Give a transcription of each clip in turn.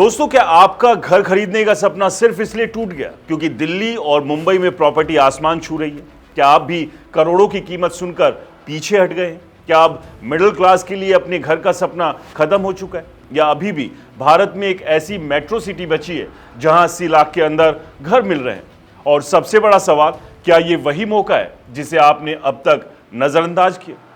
दोस्तों, क्या आपका घर खरीदने का सपना सिर्फ इसलिए टूट गया क्योंकि दिल्ली और मुंबई में प्रॉपर्टी आसमान छू रही है? क्या आप भी करोड़ों की कीमत सुनकर पीछे हट गए हैं? क्या अब मिडिल क्लास के लिए अपने घर का सपना खत्म हो चुका है, या अभी भी भारत में एक ऐसी मेट्रो सिटी बची है जहां 80 लाख के अंदर घर मिल रहे हैं? और सबसे बड़ा सवाल, क्या ये वही मौका है जिसे आपने अब तक नजरअंदाज किया?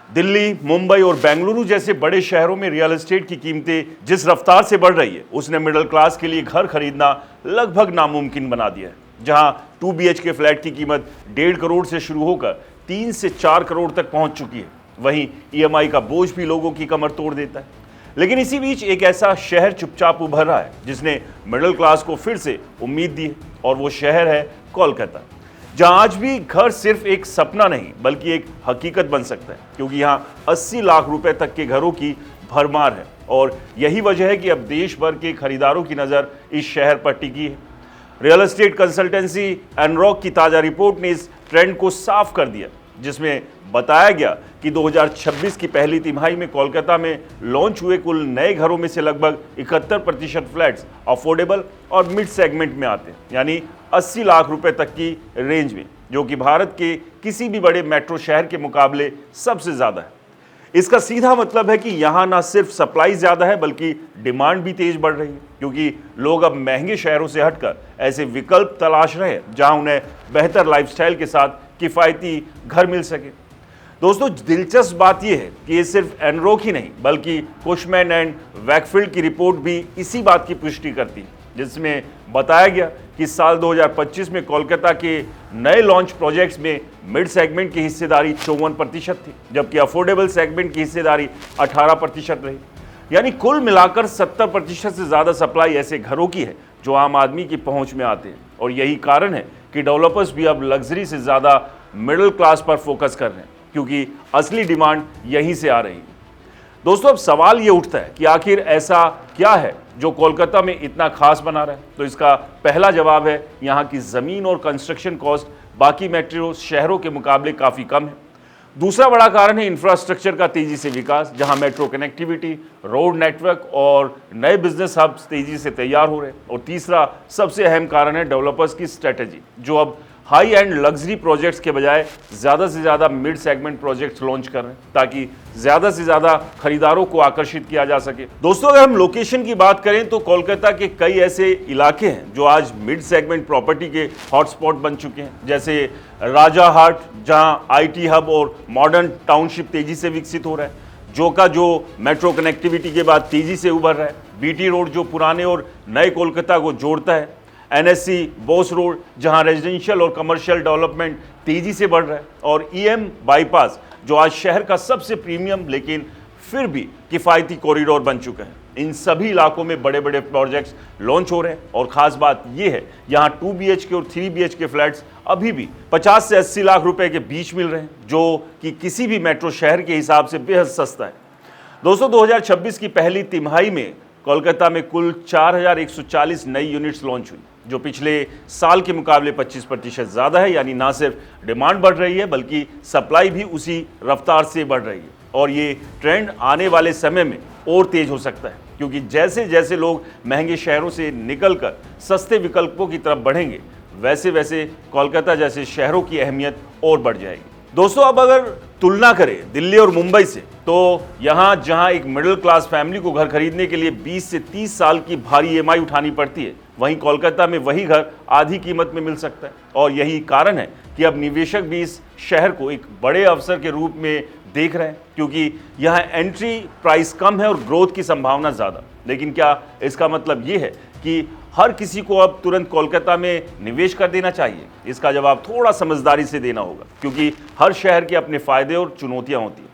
दिल्ली, मुंबई और बेंगलुरु जैसे बड़े शहरों में रियल एस्टेट की कीमतें जिस रफ्तार से बढ़ रही है, उसने मिडिल क्लास के लिए घर खरीदना लगभग नामुमकिन बना दिया है। जहां 2 BHK फ्लैट की कीमत 1.5 करोड़ से शुरू होकर 3 से 4 करोड़ तक पहुंच चुकी है, वहीं EMI का बोझ भी लोगों की कमर तोड़ देता है। लेकिन इसी बीच एक ऐसा शहर चुपचाप उभर रहा है जिसने मिडिल क्लास को फिर से उम्मीद दी है, और वो शहर है कोलकाता, जहां आज भी घर सिर्फ एक सपना नहीं बल्कि एक हकीकत बन सकता है, क्योंकि यहां 80 लाख रुपए तक के घरों की भरमार है। और यही वजह है कि अब देश भर के खरीदारों की नज़र इस शहर पर टिकी है। रियल एस्टेट कंसल्टेंसी एनरॉक की ताज़ा रिपोर्ट ने इस ट्रेंड को साफ कर दिया, जिसमें बताया गया कि 2026 की पहली तिमाही में कोलकाता में लॉन्च हुए कुल नए घरों में से लगभग 71% फ्लैट्स अफोर्डेबल और मिड सेगमेंट में आते हैं, यानी 80 लाख रुपए तक की रेंज में, जो कि भारत के किसी भी बड़े मेट्रो शहर के मुकाबले सबसे ज़्यादा है। इसका सीधा मतलब है कि यहाँ ना सिर्फ सप्लाई ज़्यादा है बल्कि डिमांड भी तेज बढ़ रही है, क्योंकि लोग अब महंगे शहरों से हटकर ऐसे विकल्प तलाश रहे हैं जहाँ उन्हें बेहतर लाइफस्टाइल के साथ किफ़ायती घर मिल सके। दोस्तों, दिलचस्प बात यह है कि ये सिर्फ एनरॉक ही नहीं बल्कि कुशमैन एंड वैकफील्ड की रिपोर्ट भी इसी बात की पुष्टि करती है, जिसमें बताया गया कि साल 2025 में कोलकाता के नए लॉन्च प्रोजेक्ट्स में मिड सेगमेंट की हिस्सेदारी 54% थी, जबकि अफोर्डेबल सेगमेंट की हिस्सेदारी 18% रही। यानी कुल मिलाकर 70% से ज़्यादा सप्लाई ऐसे घरों की है जो आम आदमी की पहुंच में आते हैं। और यही कारण है कि डेवलपर्स भी अब लग्जरी से ज़्यादा मिडिल क्लास पर फोकस कर रहे हैं, क्योंकि असली डिमांड यहीं से आ रही है। दोस्तों, अब सवाल ये उठता है कि आखिर ऐसा क्या है जो कोलकाता में इतना खास बना रहा है? तो इसका पहला जवाब है, यहाँ की ज़मीन और कंस्ट्रक्शन कॉस्ट बाकी मेट्रो शहरों के मुकाबले काफ़ी कम है। दूसरा बड़ा कारण है इंफ्रास्ट्रक्चर का तेज़ी से विकास, जहाँ मेट्रो कनेक्टिविटी, रोड नेटवर्क और नए बिजनेस हब्स तेज़ी से तैयार हो रहे हैं। और तीसरा सबसे अहम कारण है डेवलपर्स की स्ट्रेटजी, जो अब हाई एंड लग्जरी प्रोजेक्ट्स के बजाय ज़्यादा से ज़्यादा मिड सेगमेंट प्रोजेक्ट्स लॉन्च कर रहे हैं, ताकि ज़्यादा से ज़्यादा खरीदारों को आकर्षित किया जा सके। दोस्तों, अगर हम लोकेशन की बात करें तो कोलकाता के कई ऐसे इलाके हैं जो आज मिड सेगमेंट प्रॉपर्टी के हॉटस्पॉट बन चुके हैं, जैसे राजाहाट, जहां IT हब और मॉडर्न टाउनशिप तेज़ी से विकसित हो रहा है, जोका जो मेट्रो कनेक्टिविटी के बाद तेज़ी से उभर रहा है, BT रोड जो पुराने और नए कोलकाता को जोड़ता है, NSC बोस रोड जहां रेजिडेंशियल और कमर्शियल डेवलपमेंट तेजी से बढ़ रहा है, और EM बाईपास जो आज शहर का सबसे प्रीमियम लेकिन फिर भी किफ़ायती कॉरिडोर बन चुका है। इन सभी इलाकों में बड़े बड़े प्रोजेक्ट्स लॉन्च हो रहे हैं, और ख़ास बात यह है यहाँ 2 BHK और 3 BHK फ्लैट्स अभी भी 50 से 80 लाख रुपए के बीच मिल रहे हैं, जो कि किसी भी मेट्रो शहर के हिसाब से बेहद सस्ता है। दोस्तों, 2026 की पहली तिमाही में कोलकाता में कुल 4140 नई यूनिट्स लॉन्च हुई, जो पिछले साल के मुकाबले 25% ज़्यादा है। यानी ना सिर्फ डिमांड बढ़ रही है बल्कि सप्लाई भी उसी रफ्तार से बढ़ रही है। और ये ट्रेंड आने वाले समय में और तेज हो सकता है, क्योंकि जैसे जैसे लोग महंगे शहरों से निकलकर सस्ते विकल्पों की तरफ बढ़ेंगे, वैसे वैसे कोलकाता जैसे शहरों की अहमियत और बढ़ जाएगी। दोस्तों, अब अगर तुलना करें दिल्ली और मुंबई से, तो यहाँ जहाँ एक मिडिल क्लास फैमिली को घर खरीदने के लिए 20 से 30 साल की भारी EMI उठानी पड़ती है, वहीं कोलकाता में वही घर आधी कीमत में मिल सकता है। और यही कारण है कि अब निवेशक भी इस शहर को एक बड़े अवसर के रूप में देख रहे हैं, क्योंकि यहाँ एंट्री प्राइस कम है और ग्रोथ की संभावना ज़्यादा। लेकिन क्या इसका मतलब ये है कि हर किसी को अब तुरंत कोलकाता में निवेश कर देना चाहिए? इसका जवाब थोड़ा समझदारी से देना होगा, क्योंकि हर शहर के अपने फ़ायदे और चुनौतियाँ होती हैं।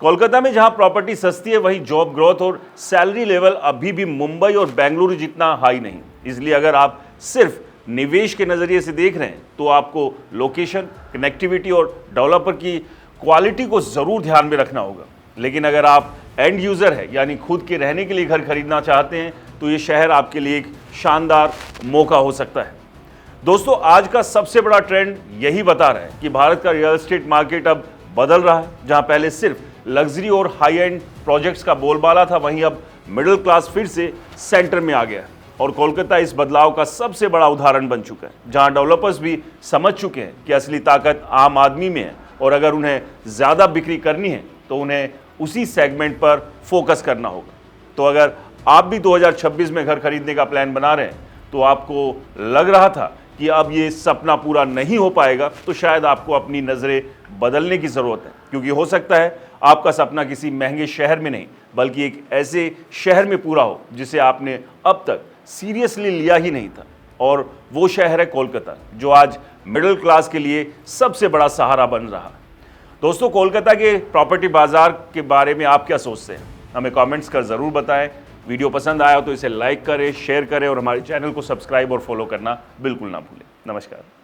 कोलकाता में जहां प्रॉपर्टी सस्ती है, वहीं जॉब ग्रोथ और सैलरी लेवल अभी भी मुंबई और बेंगलुरु जितना हाई नहीं। इसलिए अगर आप सिर्फ निवेश के नज़रिए से देख रहे हैं तो आपको लोकेशन, कनेक्टिविटी और डेवलपर की क्वालिटी को ज़रूर ध्यान में रखना होगा। लेकिन अगर आप एंड यूज़र है, यानी खुद के रहने के लिए घर खरीदना चाहते हैं, तो ये शहर आपके लिए एक शानदार मौका हो सकता है। दोस्तों, आज का सबसे बड़ा ट्रेंड यही बता रहा है कि भारत का रियल एस्टेट मार्केट अब बदल रहा है। जहां पहले सिर्फ लग्जरी और हाई एंड प्रोजेक्ट्स का बोलबाला था, वहीं अब मिडिल क्लास फिर से सेंटर में आ गया है और कोलकाता इस बदलाव का सबसे बड़ा उदाहरण बन चुका है, जहां डेवलपर्स भी समझ चुके हैं कि असली ताकत आम आदमी में है और अगर उन्हें ज़्यादा बिक्री करनी है तो उन्हें उसी सेगमेंट पर फोकस करना होगा। तो अगर आप भी 2026 में घर खरीदने का प्लान बना रहे हैं तो आपको लग रहा था कि अब ये सपना पूरा नहीं हो पाएगा, तो शायद आपको अपनी नज़रें बदलने की ज़रूरत है, क्योंकि हो सकता है आपका सपना किसी महंगे शहर में नहीं बल्कि एक ऐसे शहर में पूरा हो जिसे आपने अब तक सीरियसली लिया ही नहीं था, और वो शहर है कोलकाता, जो आज मिडिल क्लास के लिए सबसे बड़ा सहारा बन रहा है। दोस्तों, कोलकाता के प्रॉपर्टी बाजार के बारे में आप क्या सोचते हैं? हमें कमेंट्स कर ज़रूर बताएं। वीडियो पसंद आया हो तो इसे लाइक करें, शेयर करें और हमारे चैनल को सब्सक्राइब और फॉलो करना बिल्कुल ना भूलें। नमस्कार।